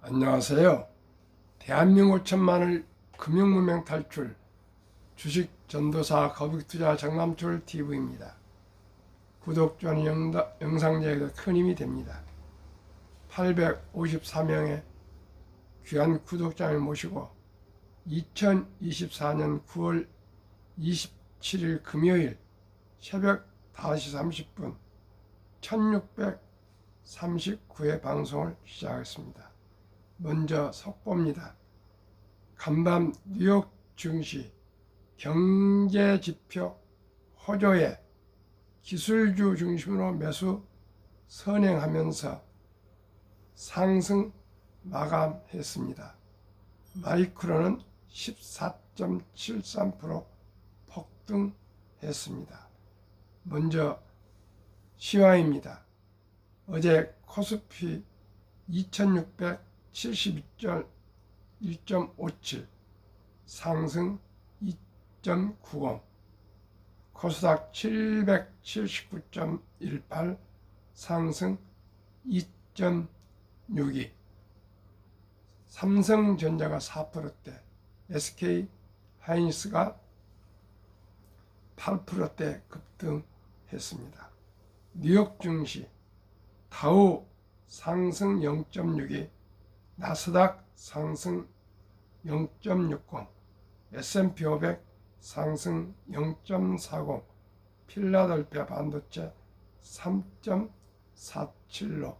안녕하세요. 대한민국 천만을 금융무명 탈출 주식 전도사 거북투자 정남출 TV입니다. 구독, 좋아요, 영상 제작에 큰 힘이 됩니다. 854명의 귀한 구독자를 모시고 2024년 9월 27일 금요일 새벽 5시 30분 1639회 방송을 시작하겠습니다. 먼저 속보입니다. 간밤 뉴욕 증시 경제지표 호조에 기술주 중심으로 매수 선행하면서 상승 마감했습니다. 마이크론은 14.73% 폭등했습니다. 먼저 시황입니다. 어제 코스피 2672.1.57 상승 2.90, 코스닥 779.18 상승 2.62, 삼성전자가 4%대, SK하이닉스가 8%대 급등했습니다. 뉴욕 증시 다우 상승 0.62, 나스닥 상승 0.60, S&P 500 상승 0.40, 필라델피아 반도체 3.47로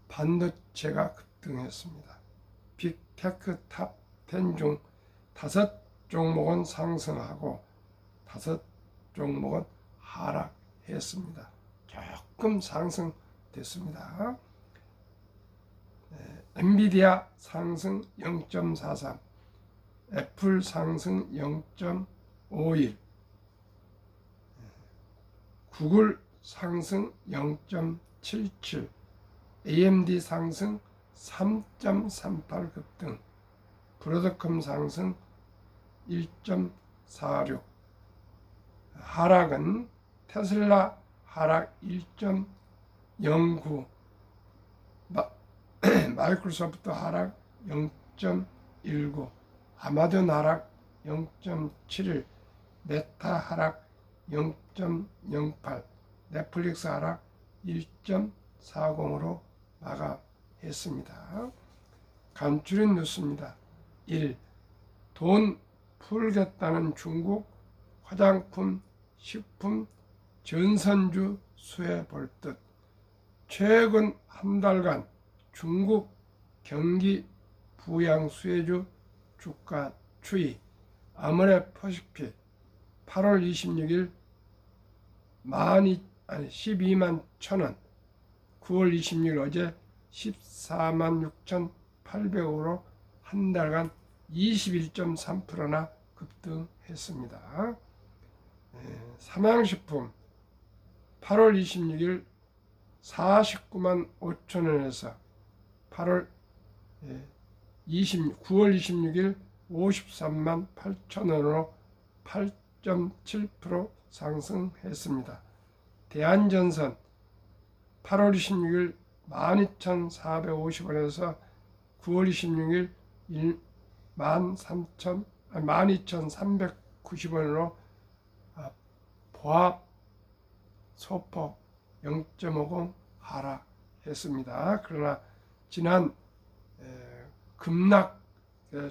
반도체가 급등했습니다. 빅테크 탑 10 중 5종목은 상승하고 5종목은 하락했습니다. 조금 상승됐습니다. 엔비디아 상승 0.43, 애플 상승 0.51, 구글 상승 0.77, AMD 상승 3.38 급등, 브로드컴 상승 1.46, 하락은 테슬라 하락 1.09, 마이크로소프트 하락 0.19, 아마존 하락 0.71, 메타 하락 0.08, 넷플릭스 하락 1.40으로 마감했습니다. 간추린 뉴스입니다. 1. 돈 풀겠다는 중국 화장품, 식품, 전선주 수혜 볼듯. 최근 한 달간 중국 경기 부양 수혜주 주가 추이. 아모레퍼시픽 8월 26일 12만 1,000원, 9월 26일 어제 14만 6,800원으로 한 달간 21.3%나 급등했습니다. 삼양식품 8월 26일 49만 5천원에서 9월 26일 53만 8천원으로 8.7% 상승했습니다. 대한전선 8월 26일 12,450원에서 9월 26일 12,390원으로 보합 소폭 0.50 하락했습니다. 그러나 지난 급락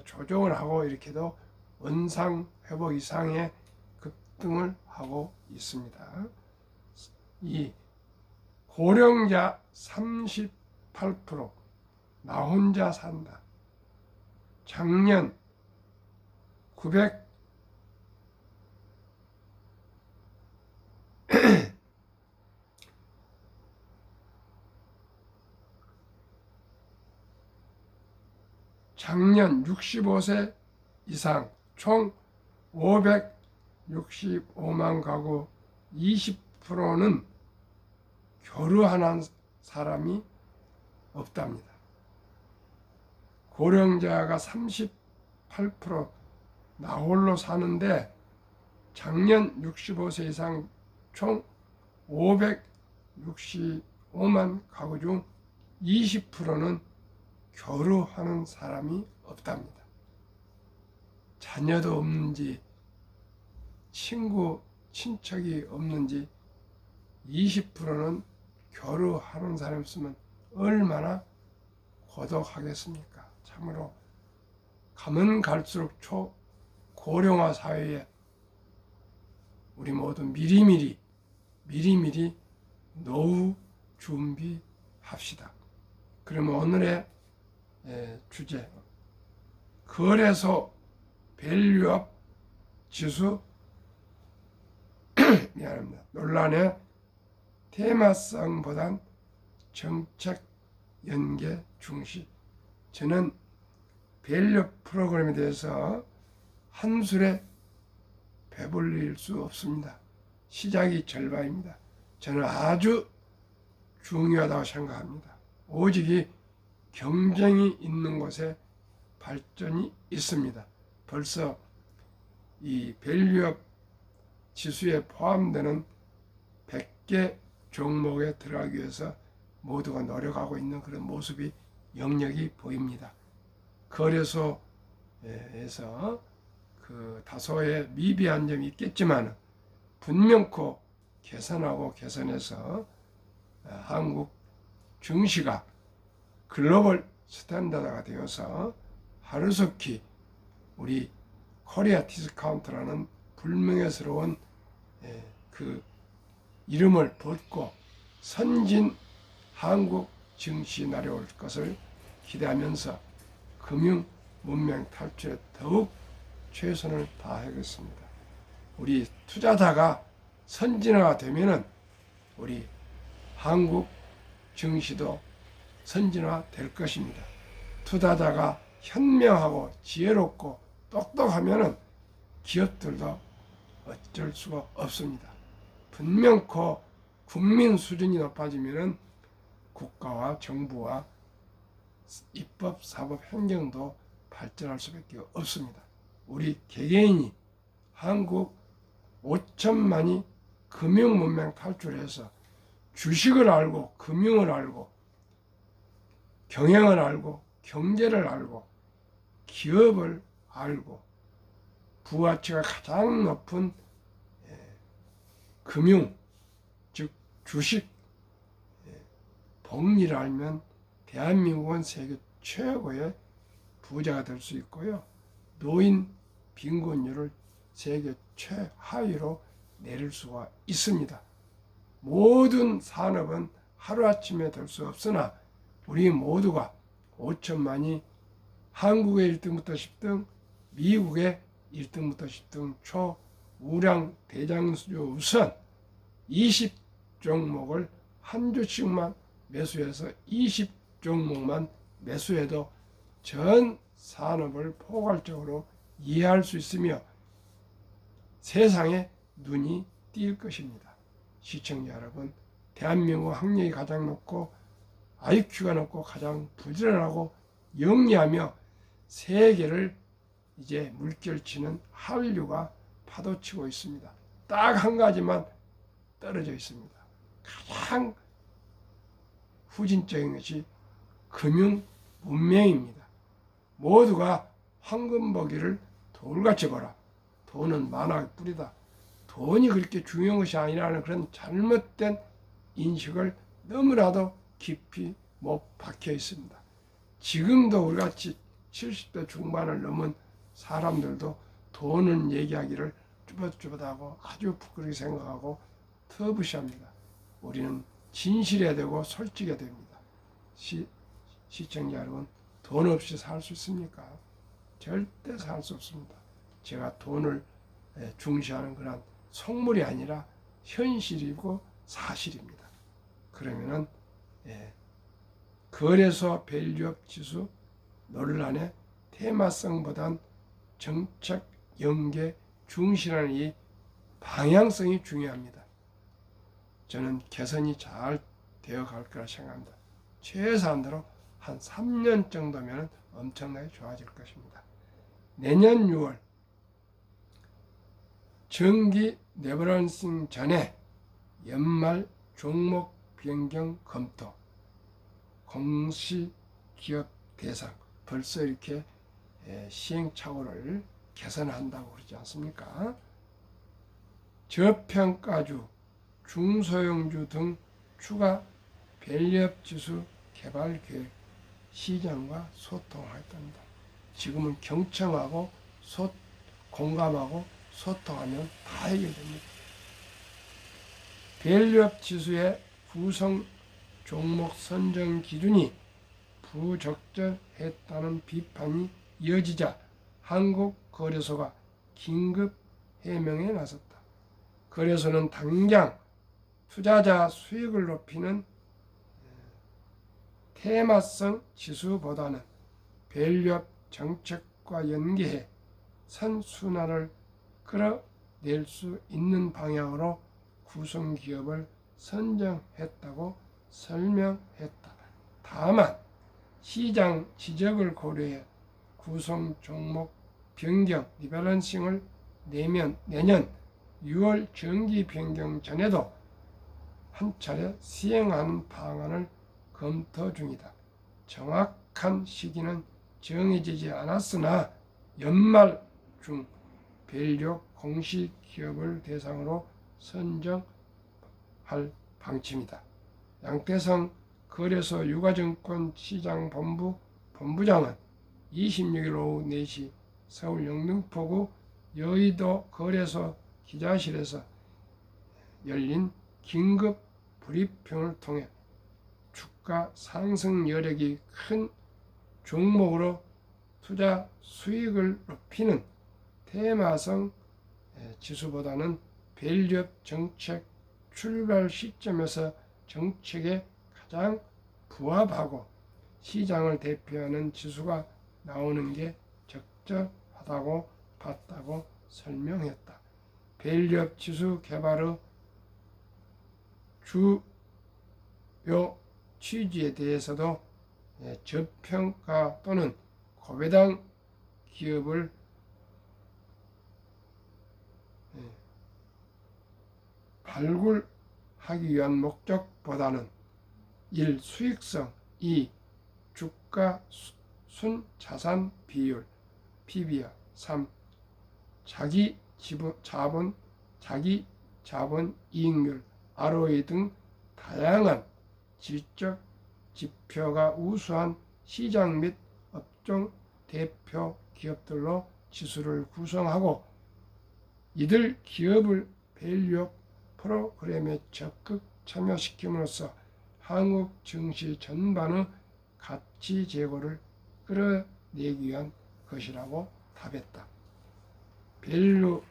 조정을 하고 이렇게도 원상 회복 이상의 급등을 하고 있습니다. 2. 고령자 38% 나 혼자 산다. 작년 900 작년 65세 이상 총 565만 가구 20%는 결혼한 사람이 없답니다. 고령자가 38% 나 홀로 사는데 작년 65세 이상 총 565만 가구 중 20%는 교류하는 사람이 없답니다. 자녀도 없는지 친구, 친척이 없는지 20%는 교류하는 사람이 없으면 얼마나 고독하겠습니까? 참으로 가면 갈수록 초고령화 사회에 우리 모두 미리미리 노후 준비합시다. 그러면 오늘의 주제, 거래소 밸류업 지수 미안합니다. 논란의 테마성보단 정책 연계 중시. 저는 밸류 프로그램에 대해서 한술에 배불릴 수 없습니다. 시작이 절반입니다. 저는 아주 중요하다고 생각합니다. 오직이 경쟁이 있는 곳에 발전이 있습니다. 벌써 이 밸류업 지수에 포함되는 100개 종목에 들어가기 위해서 모두가 노력하고 있는 그런 모습이 영역이 보입니다. 거래소에서 그 다소의 미비한 점이 있겠지만 분명코 개선해서 한국 증시가 글로벌 스탠다드가 되어서 하루속히 우리 코리아 디스카운트라는 불명예스러운 그 이름을 벗고 선진 한국 증시 날아올 것을 기대하면서 금융 문명 탈출에 더욱 최선을 다하겠습니다. 우리 투자자가 선진화가 되면은 우리 한국 증시도 선진화 될 것입니다. 투자자가 현명하고 지혜롭고 똑똑하면은 기업들도 어쩔 수가 없습니다. 분명코 국민 수준이 높아지면은 국가와 정부와 입법, 사법, 행정도 발전할 수밖에 없습니다. 우리 개개인이 한국 5천만이 금융 문명 탈출해서 주식을 알고 금융을 알고 경영을 알고 경제를 알고 기업을 알고 부가치가 가장 높은 금융, 즉 주식, 복리를 알면 대한민국은 세계 최고의 부자가 될 수 있고요. 노인 빈곤율을 세계 최하위로 내릴 수가 있습니다. 모든 산업은 하루아침에 될 수 없으나 우리 모두가 5천만이 한국의 1등부터 10등, 미국의 1등부터 10등 초우량 대장주 우선 20종목을 한 주씩만 매수해서 20종목만 매수해도 전 산업을 포괄적으로 이해할 수 있으며 세상에 눈이 띌 것입니다. 시청자 여러분, 대한민국 학력이 가장 높고 IQ가 높고 가장 부지런하고 영리하며 세계를 이제 물결치는 한류가 파도치고 있습니다. 딱 한 가지만 떨어져 있습니다. 가장 후진적인 것이 금융 문명입니다. 모두가 황금보기를 돌같이 보라. 돈은 만화의 뿌리다. 돈이 그렇게 중요한 것이 아니라는 그런 잘못된 인식을 너무나도 깊이 못 박혀 있습니다. 지금도 우리같이 70대 중반을 넘은 사람들도 돈을 얘기하기를 쭈뼛쭈뼛하고 아주 부끄럽게 생각하고 터부시합니다. 우리는 진실해야 되고 솔직해야 됩니다. 시청자 여러분, 돈 없이 살 수 있습니까? 절대 살 수 없습니다. 제가 돈을 중시하는 그런 속물이 아니라 현실이고 사실입니다. 그러면은 거래소 밸류업 지수 논란의 테마성보단 정책 연계 중시라는 이 방향성이 중요합니다. 저는 개선이 잘 되어갈 거라 생각합니다. 최소한으로 한 3년 정도면 엄청나게 좋아질 것입니다. 내년 6월 정기 내버런싱 전에 연말 종목 변경 검토, 공시 기업 대상 벌써 이렇게 시행착오를 개선한다고 그러지 않습니까? 저평가주, 중소형주 등 추가 밸류업지수 개발 계획 시장과 소통하겠답니다. 지금은 경청하고 공감하고 소통하면 다 해결됩니다. 밸류업 지수의 구성 종목 선정 기준이 부적절했다는 비판이 이어지자 한국거래소가 긴급 해명에 나섰다. 거래소는 당장 투자자 수익을 높이는 테마성 지수보다는 밸류업 정책과 연계해 선순환을 끌어낼 수 있는 방향으로 구성기업을 선정했다고 설명했다. 다만 시장 지적을 고려해 구성 종목 변경 리밸런싱을 내년 6월 정기 변경 전에도 한 차례 시행하는 방안을 검토 중이다. 정확한 시기는 정해지지 않았으나 연말 중 밸류 공시 기업을 대상으로 선정할 방침이다. 양태성 거래소 유가증권 시장본부 본부장은 26일 오후 4시 서울 영등포구 여의도 거래소 기자실에서 열린 긴급 브리핑을 통해 주가 상승 여력이 큰 종목으로 투자 수익을 높이는 테마성 지수보다는 밸류업 정책 출발 시점에서 정책에 가장 부합하고 시장을 대표하는 지수가 나오는 게 적절하다고 봤다고 설명했다. 밸류업 지수 개발의 주요 취지에 대해서도 저평가 또는 고배당 기업을 발굴하기 위한 목적보다는 1. 수익성 2. 주가 순자산 비율 PBR 3. 자기 자본 이익률 ROE 등 다양한 질적 지표가 우수한 시장 및 업종 대표 기업들로 지수를 구성하고 이들 기업을 밸류업 프로그램에 적극 참여시킴으로써 한국 증시 전반의 가치 제고를 끌어내기 위한 것이라고 답했다. 밸류업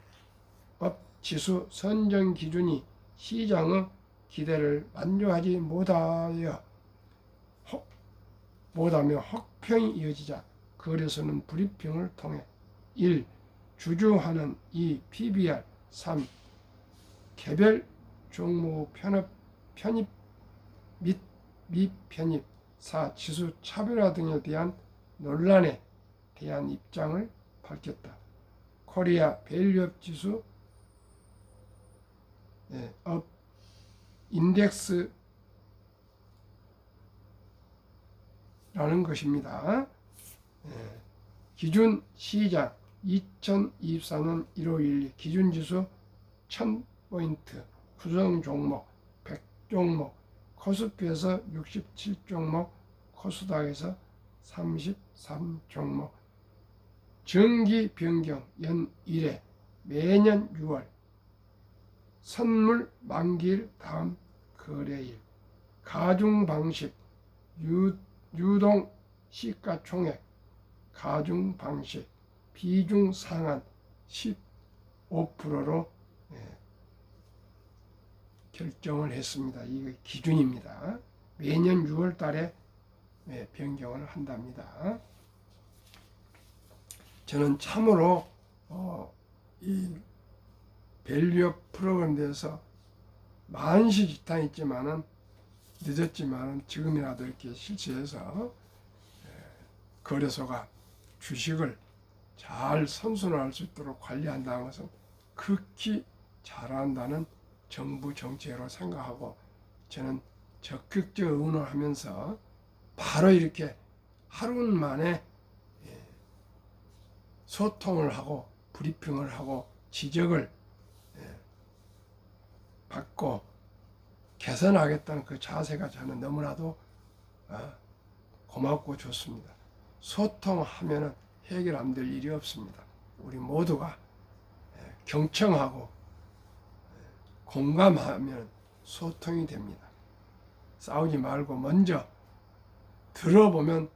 지수 선정 기준이 시장의 기대를 만족하지 못하며 혹평이 이어지자 거래소는 브리핑을 통해 1. 주주하는 2. PBR 3. 개별 종목 편입 및 미편입 4. 지수 차별화 등에 대한 논란에 대한 입장을 밝혔다. 코리아 밸류업 지수 업 인덱스라는 것입니다. 기준 시장 2024년 1월 1일 기준 지수 1000포인트 구성 종목 100종목 코스피에서 67종목 코스닥에서 33종목 정기 변경 연 1회 매년 6월 선물 만기일 다음 거래일 가중 방식 유동 시가총액 가중 방식 비중 상한 15%로 결정을 했습니다. 이게 기준입니다. 매년 6월 달에 변경을 한답니다. 저는 참으로 이 밸류업 프로그램에 대해서 만시지탄했지만은 늦었지만은 지금이라도 이렇게 실시해서 거래소가 주식을 잘 선순환할 수 있도록 관리한다는 것은 극히 잘한다는 정부 정책으로 생각하고 저는 적극적 응원을 하면서 바로 이렇게 하루 만에 소통을 하고 브리핑을 하고 지적을 받고 개선하겠다는 그 자세가 저는 너무나도 고맙고 좋습니다. 소통하면은 해결 안 될 일이 없습니다. 우리 모두가 경청하고 공감하면 소통이 됩니다. 싸우지 말고 먼저 들어보면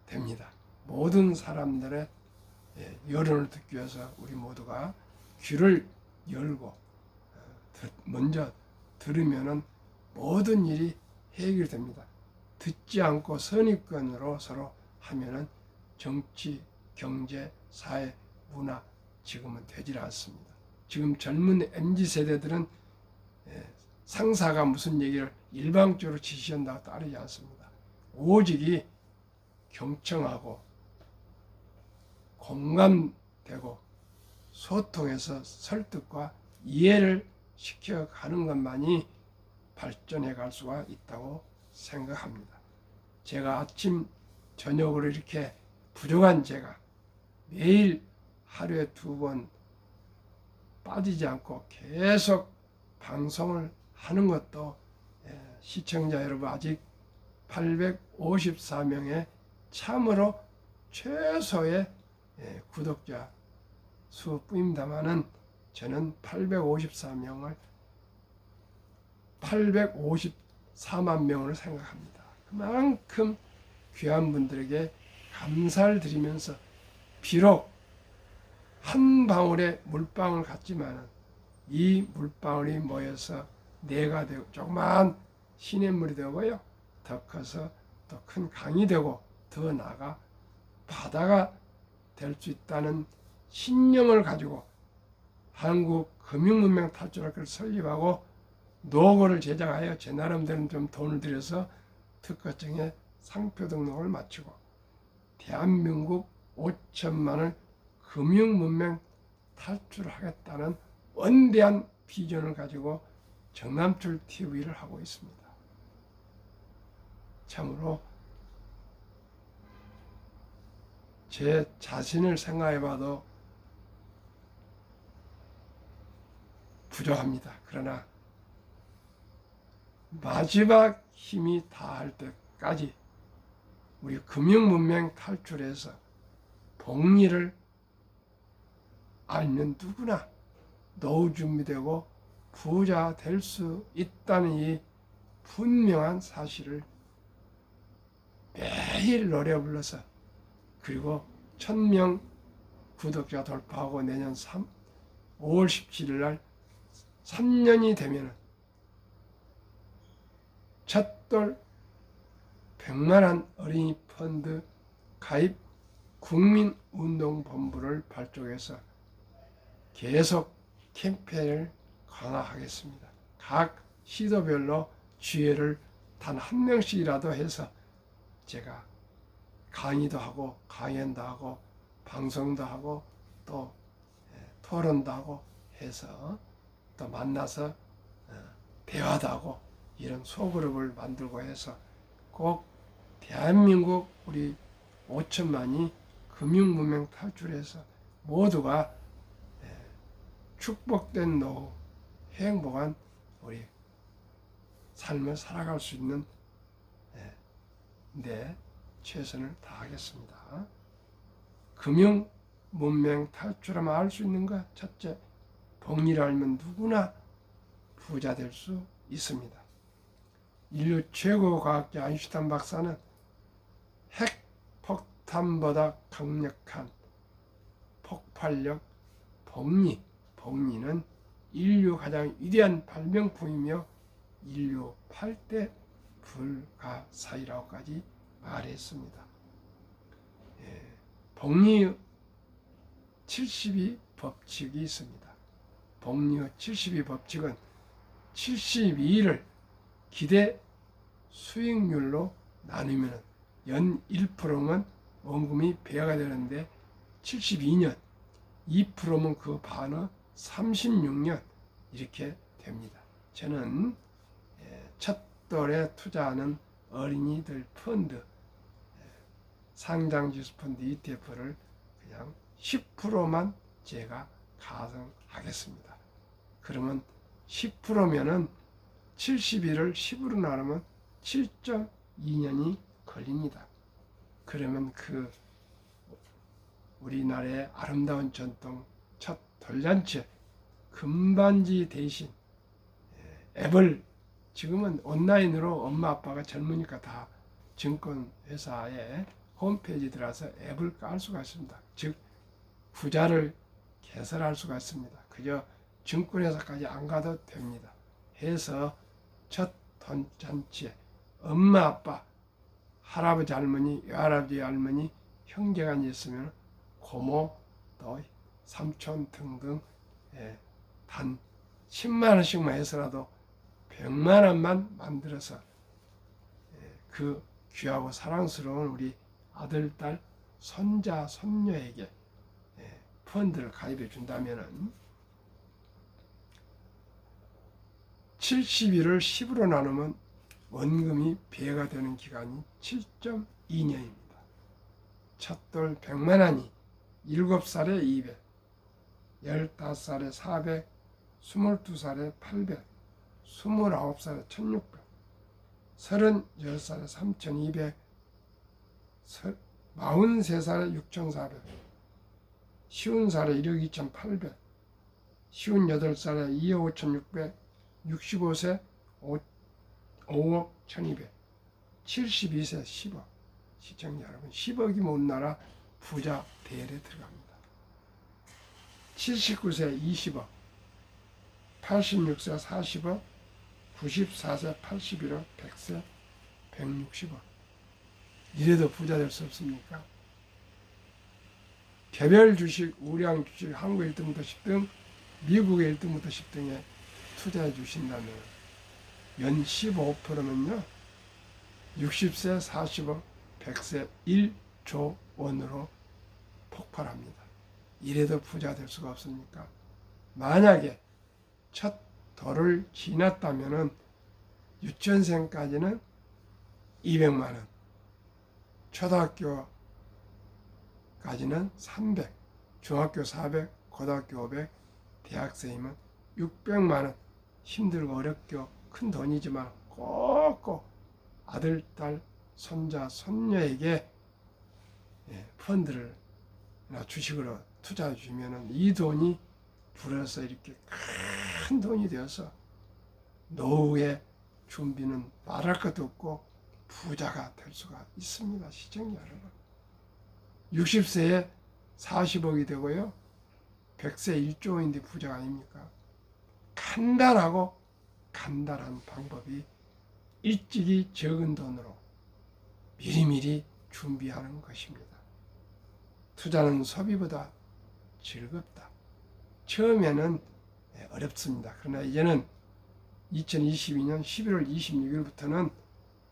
됩니다. 모든 사람들의 여론을 듣기 위해서 우리 모두가 귀를 열고 먼저 들으면은 모든 일이 해결됩니다. 듣지 않고 선입견으로 서로 하면은 정치, 경제, 사회, 문화 지금은 되질 않습니다. 지금 젊은 MZ세대들은 상사가 무슨 얘기를 일방적으로 지시한다고 따르지 않습니다. 오직이 경청하고 공감되고 소통해서 설득과 이해를 시켜가는 것만이 발전해 갈 수가 있다고 생각합니다. 제가 아침, 저녁으로 이렇게 부족한 제가 매일 하루에 2번 빠지지 않고 계속 방송을 하는 것도 시청자 여러분 아직 854명의 참으로 최소의 구독자 수뿐입니다만은 저는 854만 명을 생각합니다. 그만큼 귀한 분들에게 감사를 드리면서 비록 한 방울의 물방울 같지만 이 물방울이 모여서 내가 되고 조그마한 시냇물이 되고요. 더 커서 더 큰 강이 되고 더 나아가 바다가 될 수 있다는 신념을 가지고 한국 금융문명 탈출학교를 설립하고 노고를 제작하여 제 나름대로 좀 돈을 들여서 특허증에 상표 등록을 마치고 대한민국 5천만을 금융문명 탈출하겠다는 원대한 비전을 가지고 정남출 TV를 하고 있습니다. 참으로 제 자신을 생각해봐도 부족합니다. 그러나 마지막 힘이 다할 때까지 우리 금융문명 탈출해서 복리를 알면 누구나 노후 준비되고 부자 될 수 있다는 이 분명한 사실을 매일 노래 불러서 그리고 1000명 구독자 돌파하고 내년 5월 17일 날 3년이 되면 첫돌 100만원 어린이 펀드 가입 국민운동본부를 발족해서 계속 캠페인을 강화하겠습니다. 각 시도별로 주회를 단 한 명씩이라도 해서 제가 강의도 하고 강연도 하고 방송도 하고 또 토론도 하고 해서 또 만나서 대화도 하고 이런 소그룹을 만들고 해서 꼭 대한민국 우리 5천만이 금융문명 탈출해서 모두가 축복된 노후, 행복한 우리 삶을 살아갈 수 있는 내 최선을 다하겠습니다. 금융 문명 탈출하면 알 수 있는 것 첫째, 복리를 알면 누구나 부자 될 수 있습니다. 인류 최고 과학자 아인슈타인 박사는 핵폭탄보다 강력한 폭발력 복리는 인류 가장 위대한 발명품이며 인류 8대 불가사의라고까지 말했습니다. 복리 72 법칙이 있습니다. 복리 72 법칙은 72일을 기대 수익률로 나누면 연 1%면 원금이 배가 되는데 72년 2%면 그 반은 36년 이렇게 됩니다. 저는 첫 돌에 투자하는 어린이들 펀드 상장지수 펀드 ETF를 그냥 10%만 제가 가성하겠습니다. 그러면 10%면은 70일을 10으로 나누면 7.2년이 걸립니다. 그러면 그 우리나라의 아름다운 전통 첫 돌잔치 금반지 대신 앱을 지금은 온라인으로 엄마 아빠가 젊으니까 다 증권회사에 홈페이지 들어가서 앱을 깔 수가 있습니다. 즉 부자를 개설할 수가 있습니다. 그저 증권회사까지 안 가도 됩니다. 해서 첫 돌잔치에 엄마 아빠 할아버지 할머니 외할아버지 할머니 형제가 있으면 고모 또 삼촌 등등 단 10만 원씩만 해서라도 100만 원만 만들어서 그 귀하고 사랑스러운 우리 아들, 딸, 손자, 손녀에게 펀드를 가입해 준다면은 70일을 10으로 나누면 원금이 배가 되는 기간이 7.2년입니다. 첫돌 100만 원이 7살에 200, 15살에 400, 22살에 800, 29살에 1600, 36살에 3200, 43살에 6400, 50살에 1억 2800, 58살에 2억 5600, 65세 5억 1200, 72세 10억. 시청자 여러분, 10억이 못 나라 부자 대열에 들어갑니다. 79세 20억, 86세 40억, 94세 81억, 100세 160억. 이래도 부자 될 수 없습니까? 개별 주식, 우량 주식, 한국 1등부터 10등, 미국의 1등부터 10등에 투자해 주신다면 연 15%면요 60세 40억, 100세 1조 원으로 폭발합니다. 이래도 부자 될 수가 없습니까? 만약에 첫 돌을 지났다면은 유치원생까지는 200만 원, 초등학교까지는 300, 중학교 400, 고등학교 500, 대학생이면 600만 원. 힘들고 어렵고 큰 돈이지만 꼭꼭 아들, 딸, 손자, 손녀에게 펀드를 주식으로 투자해 주면은 이 돈이 불어서 이렇게 큰 돈이 되어서 노후의 준비는 말할 것도 없고 부자가 될 수가 있습니다. 시청자 여러분. 60세에 40억이 되고요. 100세 1조인데 부자가 아닙니까? 간단한 방법이 일찍이 적은 돈으로 미리미리 준비하는 것입니다. 투자는 소비보다 즐겁다. 처음에는 어렵습니다. 그러나 이제는 2022년 11월 26일부터는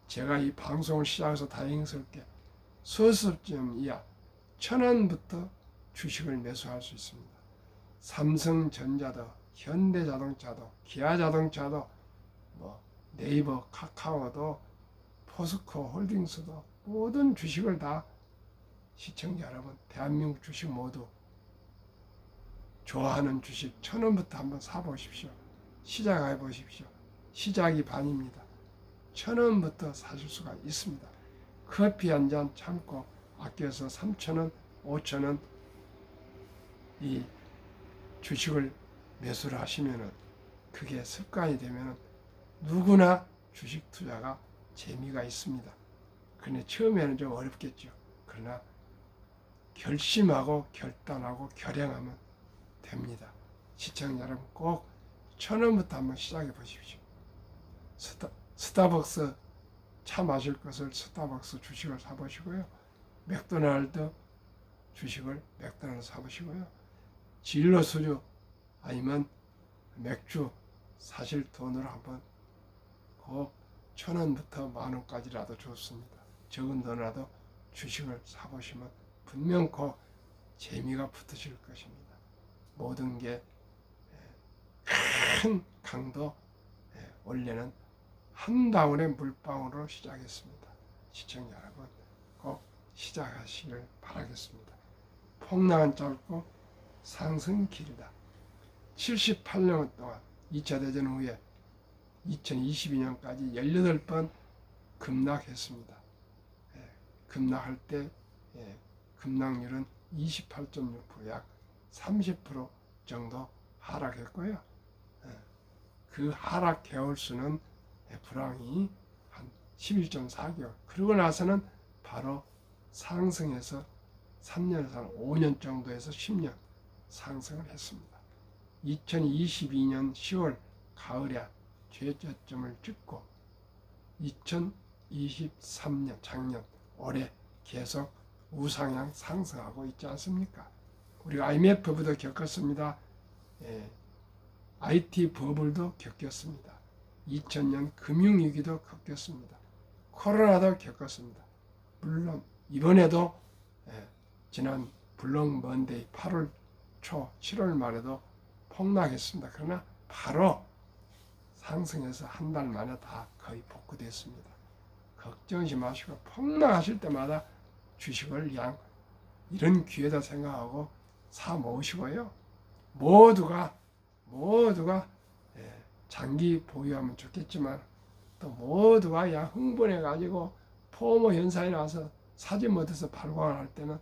제가 이 방송을 시작해서 다행스럽게 수습점 이하 1,000원부터 주식을 매수할 수 있습니다. 삼성전자도, 현대자동차도, 기아자동차도, 네이버, 카카오도, 포스코 홀딩스도 모든 주식을 다 시청자 여러분, 대한민국 주식 모두 좋아하는 주식 1,000원부터 한번 사보십시오. 시작해 보십시오. 시작이 반입니다. 1,000원부터 사실 수가 있습니다. 커피 한 잔 참고 아껴서 3,000원, 5,000원 이 주식을 매수를 하시면은 그게 습관이 되면은 누구나 주식 투자가 재미가 있습니다. 그런데 처음에는 좀 어렵겠죠. 그러나 결심하고 결단하고 결행하면 됩니다. 시청자 여러분 꼭 1,000원부터 한번 시작해 보십시오. 스타벅스 차 마실 것을 스타벅스 주식을 사보시고요. 맥도날드 주식을 맥도날드 사보시고요. 진로 수류 아니면 맥주 사실 돈으로 한번 꼭 1,000원부터 10,000원까지라도 좋습니다. 적은 돈이라도 주식을 사보시면 분명코 재미가 붙으실 것입니다. 모든 게 큰 강도 원래는 한 방울의 물방울로 시작했습니다. 시청자 여러분 꼭 시작하시길 바라겠습니다. 폭락은 짧고 상승 길이다. 78년 동안 2차 대전 후에 2022년까지 18번 급락했습니다. 급락할 때 급락률은 28.6%, 약 30% 정도 하락했고요. 그 하락 개월수는 불황이 한 11.4개월. 그러고 나서는 바로 상승해서 3년에서 한 5년 정도에서 10년 상승을 했습니다. 2022년 10월 가을에 최저점을 찍고 2023년 작년 올해 계속 우상향 상승하고 있지 않습니까? 우리가 IMF부터 겪었습니다. IT 버블도 겪었습니다. 2000년 금융위기도 겪었습니다. 코로나도 겪었습니다. 물론 이번에도 지난 블록 먼데이 8월 초 7월 말에도 폭락했습니다. 그러나 바로 상승해서 한 달 만에 다 거의 복구됐습니다. 걱정하지 마시고 폭락하실 때마다 주식을 그냥 이런 기회다 생각하고 사 모으시고요. 모두가 장기 보유하면 좋겠지만 또 모두가 그냥 흥분해 가지고 포모 현상이 나서 사지 못해서 발광을 할 때는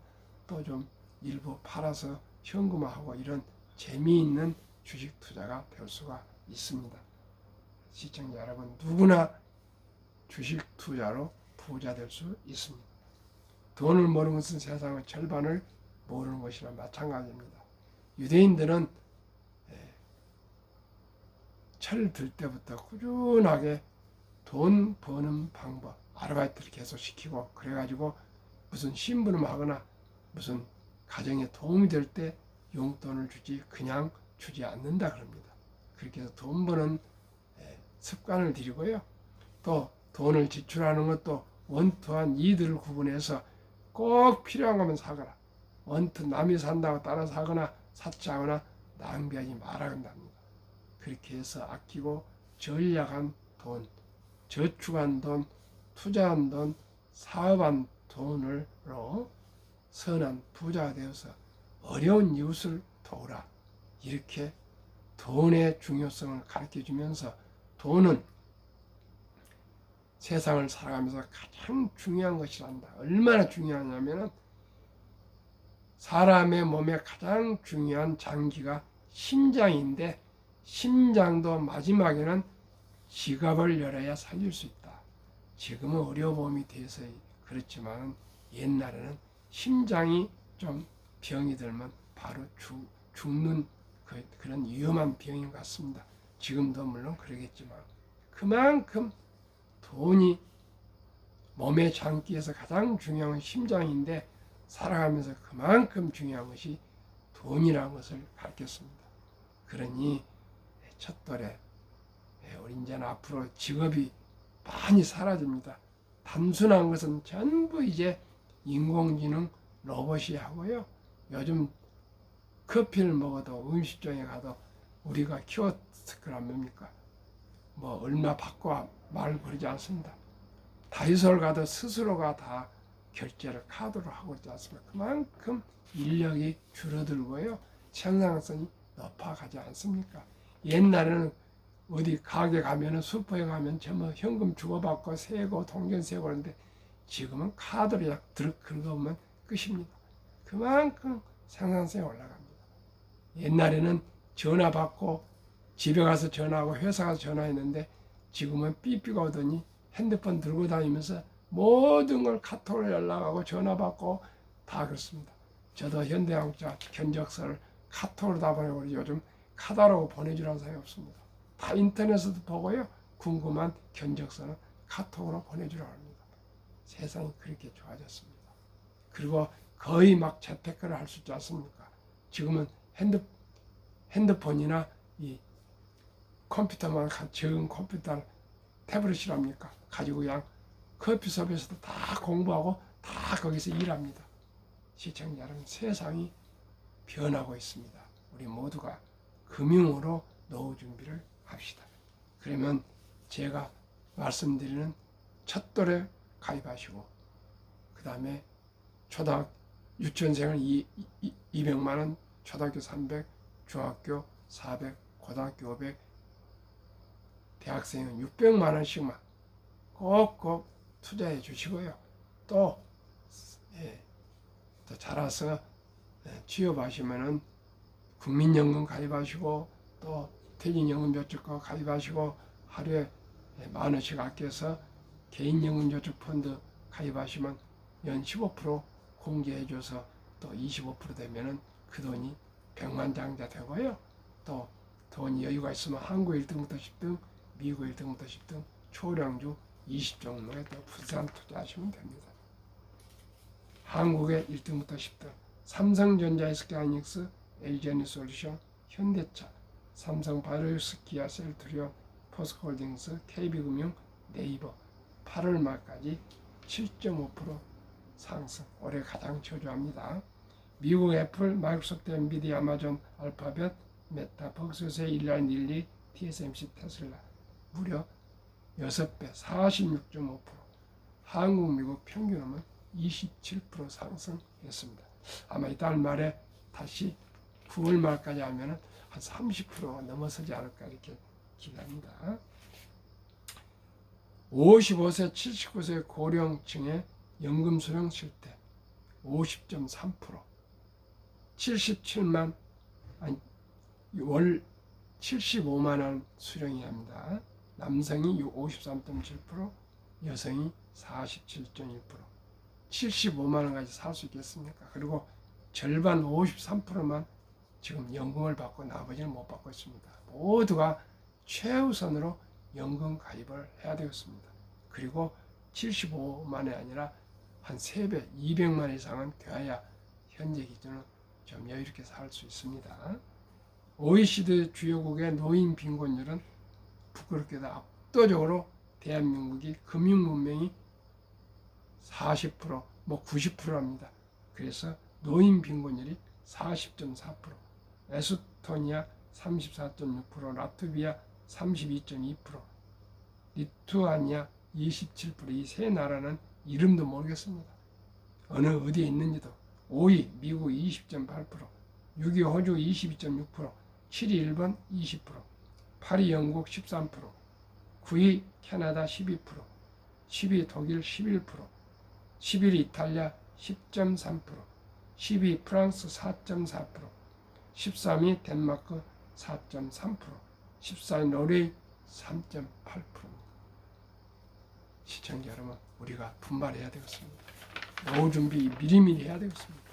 또 좀 일부 팔아서 현금화하고 이런 재미있는 주식 투자가 될 수가 있습니다. 시청자 여러분, 누구나 주식 투자로 부자 될 수 있습니다. 돈을 모르는 것은 세상의 절반을 모르는 것이나 마찬가지입니다. 유대인들은 철 들 때부터 꾸준하게 돈 버는 방법, 아르바이트를 계속 시키고 그래가지고 무슨 심부름하거나 무슨 가정에 도움이 될 때 용돈을 주지 그냥 주지 않는다 그럽니다. 그렇게 해서 돈 버는 습관을 들이고요. 또 돈을 지출하는 것도 원투한 이들을 구분해서 꼭 필요한 거면 사거나 원투 남이 산다고 따라 사거나 사치하거나 낭비하지 말아야 한답니다. 그렇게 해서 아끼고 전략한 돈, 저축한 돈, 투자한 돈, 사업한 돈으로 선한 부자가 되어서 어려운 이웃을 도우라. 이렇게 돈의 중요성을 가르쳐주면서 돈은 세상을 살아가면서 가장 중요한 것이란다. 얼마나 중요하냐면 사람의 몸에 가장 중요한 장기가 심장인데 심장도 마지막에는 지갑을 열어야 살릴 수 있다. 지금은 의료보험이 돼서 그렇지만 옛날에는 심장이 좀 병이 들면 바로 죽는 그런 위험한 병인 것 같습니다. 지금도 물론 그러겠지만 그만큼 돈이 몸의 장기에서 가장 중요한 심장인데 살아가면서 그만큼 중요한 것이 돈이라는 것을 가르쳤습니다. 그러니 첫돌에 우리 이제는 앞으로 직업이 많이 사라집니다. 단순한 것은 전부 이제 인공지능 로봇이 하고요. 요즘 커피를 먹어도 음식점에 가도 우리가 키오스크란 뭡니까? 뭐 얼마 받고 말 그러지 않습니다. 다이소를 가도 스스로가 다 결제를 카드로 하고 있지 않습니까? 그만큼 인력이 줄어들고요. 생산성이 높아가지 않습니까? 옛날에는 어디 가게 가면은 슈퍼에 가면 전부 현금 주고받고 세고 동전 세고 그러는데 지금은 카드로 약 긁어보면 끝입니다. 그만큼 생산성이 올라갑니다. 옛날에는 전화 받고 집에 가서 전화하고 회사 가서 전화했는데 지금은 삐삐가 오더니 핸드폰 들고 다니면서 모든 걸 카톡으로 연락하고 전화 받고 다 그렇습니다. 저도 현대자동차 견적서를 카톡으로 다 보내고 요즘 카다로그 보내주라는 사람이 없습니다. 다 인터넷에도 보고요. 궁금한 견적서는 카톡으로 보내주라고 합니다. 세상이 그렇게 좋아졌습니다. 그리고 거의 막 재테크를 할 수 있지 않습니까? 지금은 핸드폰이나 이 컴퓨터만 적은 컴퓨터 태블릿이랍니까? 가지고 그냥 커피숍에서도 다 공부하고 다 거기서 일합니다. 시청자 여러분, 세상이 변하고 있습니다. 우리 모두가 금융으로 노후 준비를 합시다. 그러면 제가 말씀드리는 첫돌에 가입하시고 그 다음에 유치원생은 200만 원, 초등학교 300, 중학교 400, 고등학교 500, 대학생은 600만 원씩만 꼭꼭 투자해 주시고요. 또, 또 자라서 취업하시면은 국민연금 가입하시고 또 퇴직연금저축과 가입하시고 하루에 10,000원씩 아껴서 개인연금저축펀드 가입하시면 연 15% 공제해줘서 또 25% 되면은 그 돈이 백만장자 되고요. 또 돈이 여유가 있으면 한국 1등부터 10등, 미국 1등부터 10등, 초량주 20종목에 또 분산 투자하시면 됩니다. 한국의 1등부터 10등, 삼성전자, SK하이닉스, LG에너지솔루션, 현대차, 삼성바이오로스, 기아, 셀트리온, 포스코홀딩스, KB금융, 네이버 8월 말까지 7.5% 상승, 올해 가장 저조합니다. 미국 애플, 마이크로소프트, 엔비디아, 아마존, 알파벳, 메타, 벅스세, 일라인, 릴리, TSMC, 테슬라 무려 6배 46.5%, 한국, 미국 평균은 27% 상승했습니다. 아마 이달 말에 다시 9월 말까지 하면은 한 30% 넘어서지 않을까 이렇게 기대합니다. 55세, 79세 고령층의 연금 수령 실태 50.3%, 77만 월 75만 원 수령이 합니다. 남성이 53.7%, 여성이 47.1%. 75만 원까지 살 수 있겠습니까? 그리고 절반 53%만 지금 연금을 받고 나머지는 못 받고 있습니다. 모두가 최우선으로 연금 가입을 해야 되겠습니다. 그리고 75만이 아니라 한 3배, 200만 이상은 돼야 현재 기준은 좀 여유롭게 살 수 있습니다. OECD 주요국의 노인 빈곤율은 부끄럽게도 압도적으로 대한민국이 금융문명이 40%, 90%입니다. 그래서 노인 빈곤율이 40.4%, 에스토니아 34.6%, 라트비아 32.2%, 리투아니아 27%. 이 세 나라는 이름도 모르겠습니다. 어디에 있는지도. 5위 미국 20.8%, 6위 호주 22.6%, 7위 일본 20%, 8위 영국 13%, 9위 캐나다 12%, 10위 독일 11%, 11위 이탈리아 10.3%, 12위 프랑스 4.4%, 13위 덴마크 4.3%, 14위 노르웨이 3.8%입니다. 시청자 여러분, 우리가 분발해야 되겠습니다. 노후 준비 미리미리 해야 되겠습니다.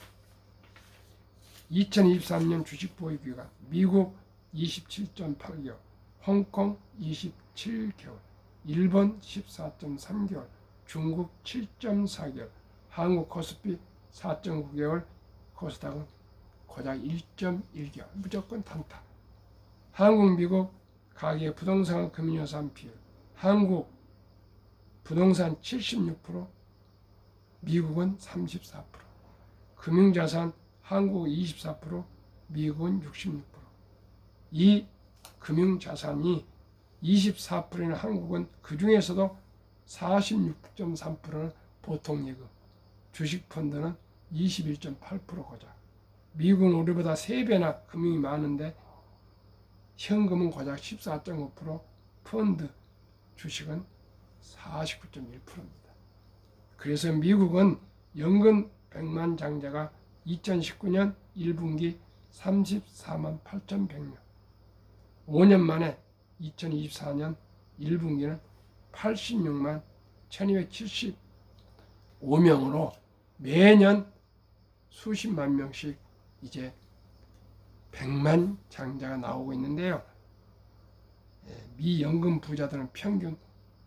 2023년 주식 보유 기간 미국 27.8개월, 홍콩 27개월, 일본 14.3개월, 중국 7.4개월, 한국 코스피 4.9개월, 코스닥은 고작 1.1개월, 무조건 단타. 한국, 미국 가계 부동산 금융자산 비율, 한국 부동산 76%, 미국은 34%, 금융자산 한국 24%, 미국은 66%. 이 금융자산이 24%인 한국은 그 중에서도 46.3%는 보통예금, 주식펀드는 21.8% 고작. 미국은 우리보다 3배나 금융이 많은데 현금은 고작 14.5%, 펀드, 주식은 49.1%입니다. 그래서 미국은 연금 100만 장자가 2019년 1분기 34만 8,100명, 5년 만에 2024년 1분기는 86만 1275명으로 매년 수십만 명씩 이제 100만 장자가 나오고 있는데요. 미 연금 부자들은 평균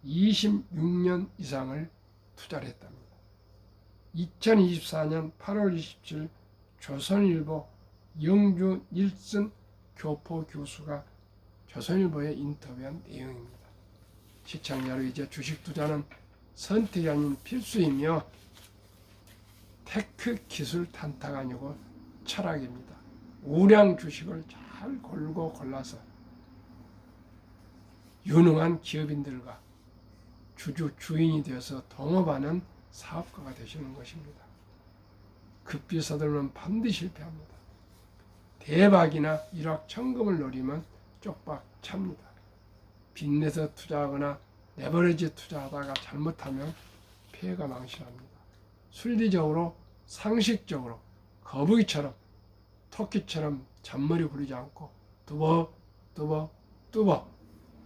26년 이상을 투자를 했답니다. 2024년 8월 27일 조선일보 영주 닐슨 교포 교수가 조선일보에 인터뷰한 내용입니다. 시청자 여러분, 이제 주식 투자는 선택이 아닌 필수이며 테크 기술 탄타가 아니고 철학입니다. 우량 주식을 잘 골고 골라서 유능한 기업인들과 주인이 되어서 동업하는 사업가가 되시는 것입니다. 급히 서두르면 반드시 실패합니다. 대박이나 일확천금을 노리면 쪽박 찹니다. 빚내서 투자하거나 레버리지 투자하다가 잘못하면 피해가 망신합니다. 순리적으로 상식적으로 거북이처럼 토끼처럼 잔머리 부리지 않고 뚜벅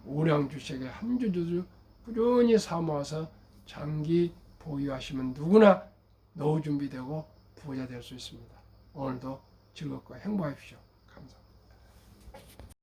우량 주식에 한 주주 꾸준히 사모아서 장기 보유하시면 누구나 노후 준비되고 부자 될 수 있습니다. 오늘도 즐겁고 행복하십시오.